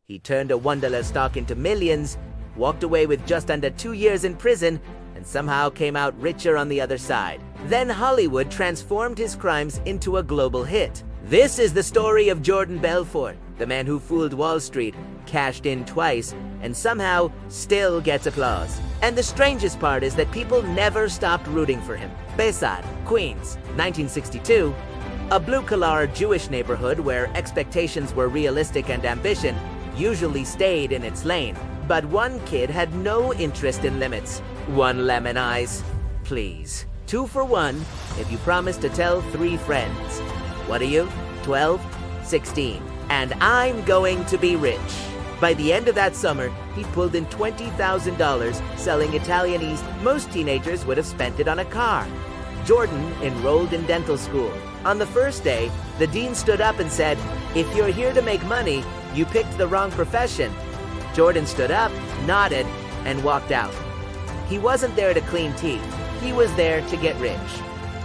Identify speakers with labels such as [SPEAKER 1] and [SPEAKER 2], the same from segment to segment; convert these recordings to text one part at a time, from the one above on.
[SPEAKER 1] He turned a $1 stock into millions, walked away with just under 2 years in prison, and somehow came out richer on the other side. Then Hollywood transformed his crimes into a global hit. This is the story of Jordan Belfort, the man who fooled Wall Street, cashed in twice, and somehow still gets applause. And the strangest part is that people never stopped rooting for him. Besad, Queens, 1962, a blue-collar Jewish neighborhood where expectations were realistic and ambition usually stayed in its lane. But one kid had no interest in limits. One lemon eyes, please. 2 for 1 if you promise to tell 3 friends. What are you? 12? 16. And I'm going to be rich. By the end of that summer, he pulled in $20,000 selling Italianese. Most teenagers would have spent it on a car. Jordan enrolled in dental school. On the first day, the dean stood up and said, "If you're here to make money, you picked the wrong profession." Jordan stood up, nodded, and walked out. He wasn't there to clean teeth. He was there to get rich.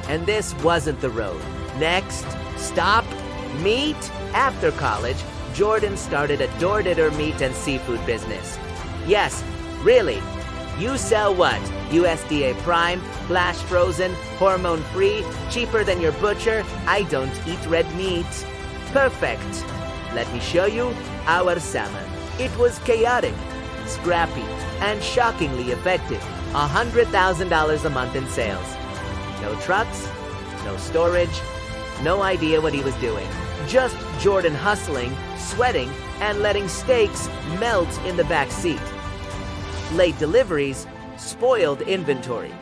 [SPEAKER 1] And this wasn't the road. Next stop, meat. After college, Jordan started a door-to-door meat and seafood business. Yes, really. You sell what? USDA Prime, flash frozen, hormone-free, cheaper than your butcher. I don't eat red meat. Perfect. Let me show you our salmon. It was chaotic, scrappy, and shockingly effective. $100,000 a month in sales. No trucks, no storage, no idea what he was doing. Just Jordan hustling, sweating, and letting steaks melt in the back seat. Late deliveries, spoiled inventory,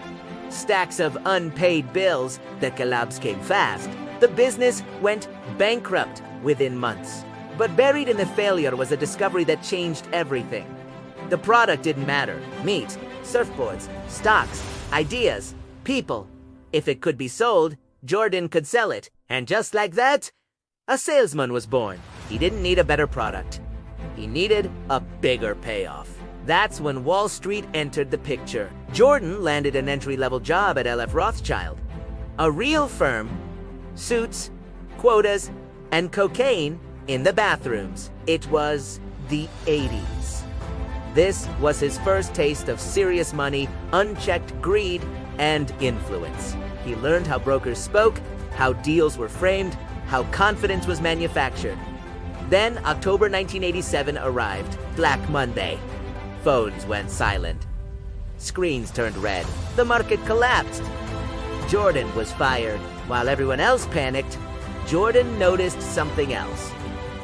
[SPEAKER 1] stacks of unpaid bills. The collapse came fast. The business went bankrupt within months. But buried in the failure was a discovery that changed everything. The product didn't matter. Meat, surfboards, stocks, ideas, people. If it could be sold, Jordan could sell it. And just like that, a salesman was born. He didn't need a better product. He needed a bigger payoff. That's when Wall Street entered the picture. Jordan landed an entry-level job at LF Rothschild, a real firm. Suits, quotas, and cocaine in the bathrooms. It was the 80s. This was his first taste of serious money, unchecked greed, and influence. He learned how brokers spoke, how deals were framed, how confidence was manufactured. Then October 1987 arrived, Black Monday. Phones went silent. Screens turned red. The market collapsed. Jordan was fired. While everyone else panicked, Jordan noticed something else.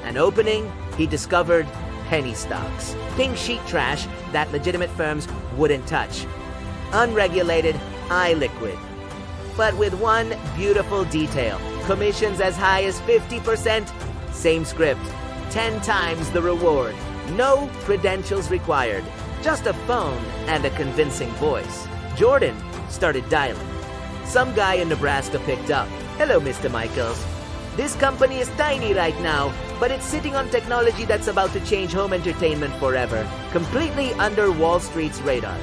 [SPEAKER 1] An opening. He discovered penny stocks. Pink sheet trash that legitimate firms wouldn't touch. Unregulated, illiquid. But with one beautiful detail. Commissions as high as 50%. Same script. 10 times the reward. No credentials required. Just a phone and a convincing voice. Jordan started dialing. Some guy in Nebraska picked up. "Hello, Mr. Michaels. This company is tiny right now, but it's sitting on technology that's about to change home entertainment forever, completely under Wall Street's radar.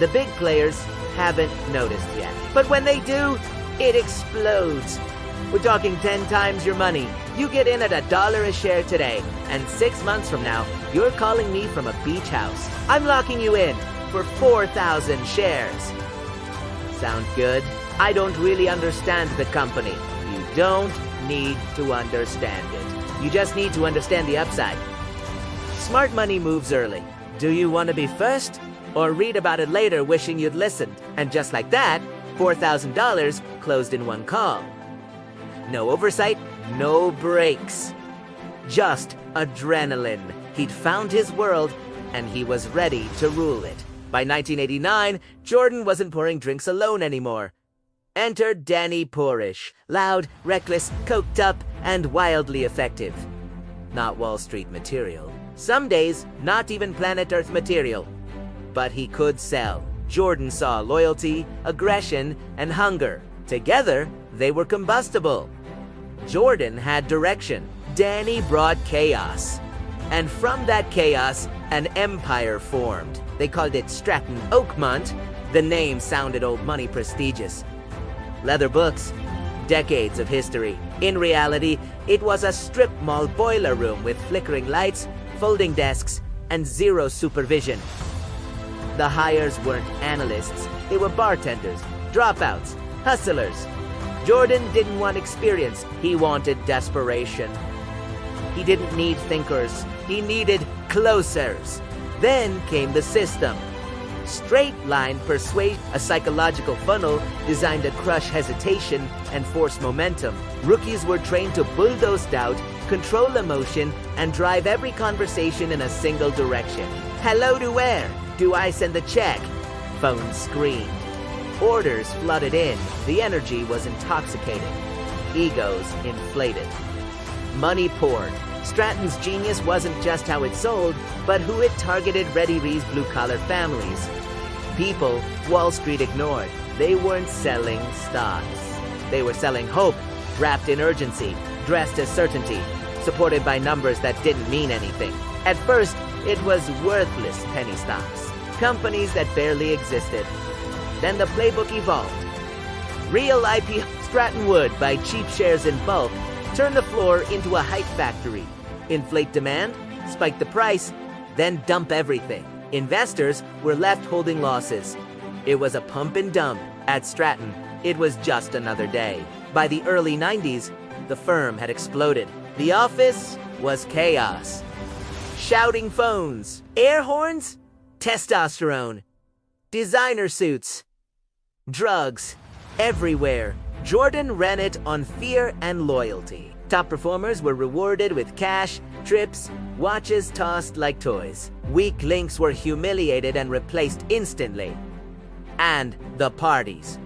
[SPEAKER 1] The big players haven't noticed yet. But when they do, it explodes. We're talking 10 times your money. You get in at $1 a share today, and 6 months from now, you're calling me from a beach house. I'm locking you in for 4,000 shares. Sound good? I don't really understand the company. You don't need to understand it. You just need to understand the upside. Smart money moves early. Do you want to be first? Or read about it later wishing you'd listened? And just like that, $4,000 closed in one call. No oversight, no breaks. Just adrenaline. He'd found his world, and he was ready to rule it. By 1989, Jordan wasn't pouring drinks alone anymore. Entered Danny Poorish, loud, reckless, coked up, and wildly effective. Not Wall Street material. Some days, not even planet Earth material. But he could sell. Jordan saw loyalty, aggression, and hunger. Together, they were combustible. Jordan had direction. Danny brought chaos. And from that chaos, an empire formed. They called it Stratton Oakmont. The name sounded old money prestigious. Leather books, decades of history. In reality, it was a strip mall boiler room with flickering lights, folding desks, and zero supervision. The hires weren't analysts, they were bartenders, dropouts, hustlers. Jordan didn't want experience, he wanted desperation. He didn't need thinkers, he needed closers. Then came the system. Straight line persuasion, a psychological funnel designed to crush hesitation and force momentum. Rookies were trained to bulldoze doubt, control emotion, and drive every conversation in a single direction. Hello to where? Do I send the check? Phone screamed. Orders flooded in. The energy was intoxicating. Egos inflated. Money poured. Stratton's genius wasn't just how it sold, but who it targeted: ready-re's blue-collar families. People Wall Street ignored. They weren't selling stocks. They were selling hope, wrapped in urgency, dressed as certainty, supported by numbers that didn't mean anything. At first, it was worthless penny stocks, companies that barely existed. Then the playbook evolved. Real IPO. Stratton would buy cheap shares in bulk, turn the floor into a hype factory, inflate demand, spike the price, then dump everything. Investors were left holding losses. It was a pump and dump. At Stratton, it was just another day. By the early 90s, the firm had exploded. The office was chaos. Shouting phones, air horns, testosterone, designer suits, drugs, everywhere. Jordan ran it on fear and loyalty. Top performers were rewarded with cash, trips, watches tossed like toys. Weak links were humiliated and replaced instantly. And the parties.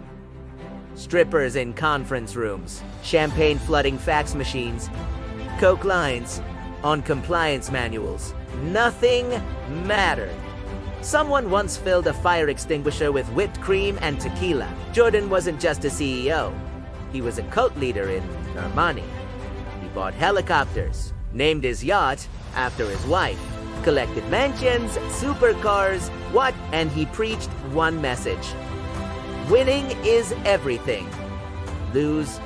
[SPEAKER 1] Strippers in conference rooms, champagne flooding fax machines, coke lines on compliance manuals. Nothing mattered. Someone once filled a fire extinguisher with whipped cream and tequila. Jordan wasn't just a CEO. He was a cult leader in Armani. He bought helicopters, named his yacht after his wife, collected mansions, supercars, and he preached one message. Winning is everything. Lose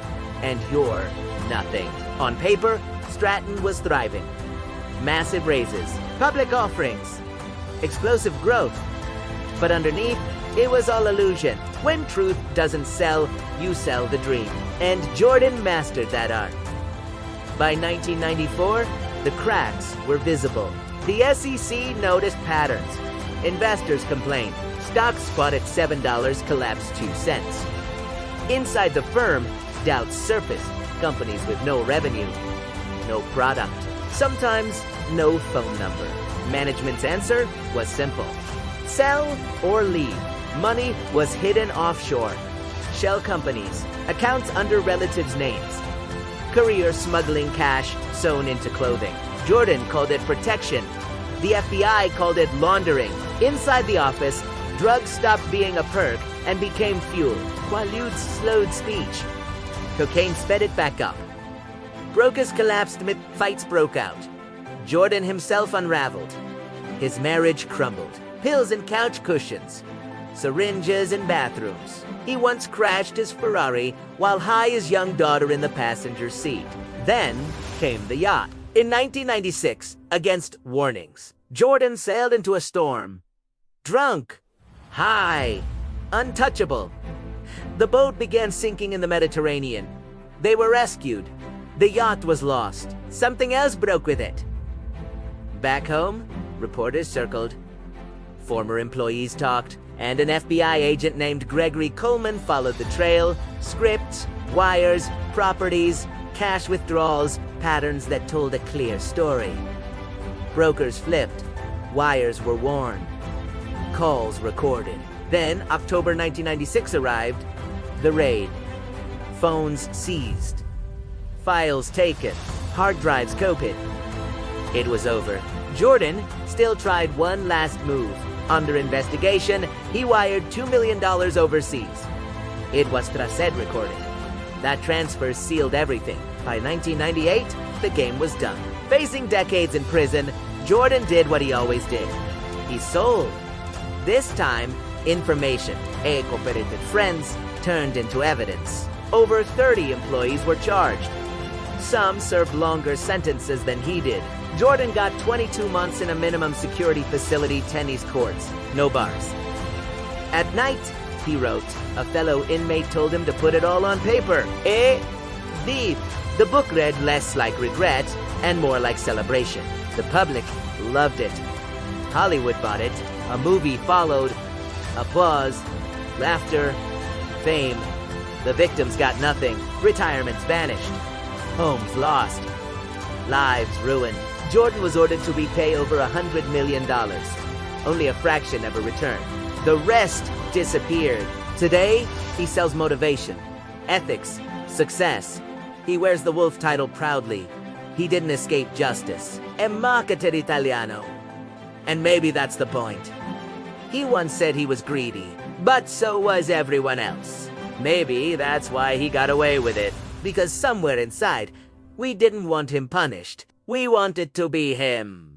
[SPEAKER 1] and you're nothing. On paper, Stratton was thriving. Massive raises, public offerings, explosive growth. But underneath, it was all illusion. When truth doesn't sell, you sell the dream. And Jordan mastered that art. By 1994, the cracks were visible. The SEC noticed patterns. Investors complained. Stocks bought at $7 collapsed 2 cents. Inside the firm, doubts surfaced. Companies with no revenue, no product, sometimes no phone number. Management's answer was simple. Sell or leave. Money was hidden offshore. Shell companies, accounts under relatives' names. Couriers smuggling cash sewn into clothing. Jordan called it protection. The FBI called it laundering. Inside the office, drugs stopped being a perk and became fuel. Quaaludes slowed speech. Cocaine sped it back up. Brokers collapsed amid fights broke out. Jordan himself unraveled. His marriage crumbled. Pills and couch cushions. Syringes in bathrooms. He once crashed his Ferrari while high his young daughter in the passenger seat. Then came the yacht. In 1996, against warnings, Jordan sailed into a storm. Drunk, high, untouchable. The boat began sinking in the Mediterranean. They were rescued. The yacht was lost. Something else broke with it. Back home, reporters circled. Former employees talked, and an FBI agent named Gregory Coleman followed the trail. Scripts, wires, properties, cash withdrawals, patterns that told a clear story. Brokers flipped. Wires were worn. Calls recorded. Then, October 1996 arrived. The raid. Phones seized. Files taken. Hard drives copied. It was over. Jordan still tried one last move. Under investigation, he wired $2 million overseas. It was traced recording. That transfer sealed everything. By 1998, the game was done. Facing decades in prison, Jordan did what he always did. He sold. This time, information, cooperative friends, turned into evidence. Over 30 employees were charged. Some served longer sentences than he did. Jordan got 22 months in a minimum security facility tennis courts, no bars. At night, he wrote, a fellow inmate told him to put it all on paper. Thief. The book read less like regret and more like celebration. The public loved it. Hollywood bought it. A movie followed. Applause, laughter, fame. The victims got nothing. Retirements vanished. Homes lost. Lives ruined. Jordan was ordered to repay over $100 million. Only a fraction ever returned. The rest disappeared. Today, he sells motivation, ethics, success. He wears the wolf title proudly. He didn't escape justice. È marketer italiano. And maybe that's the point. He once said he was greedy, but so was everyone else. Maybe that's why he got away with it. Because somewhere inside, we didn't want him punished. We wanted to be him.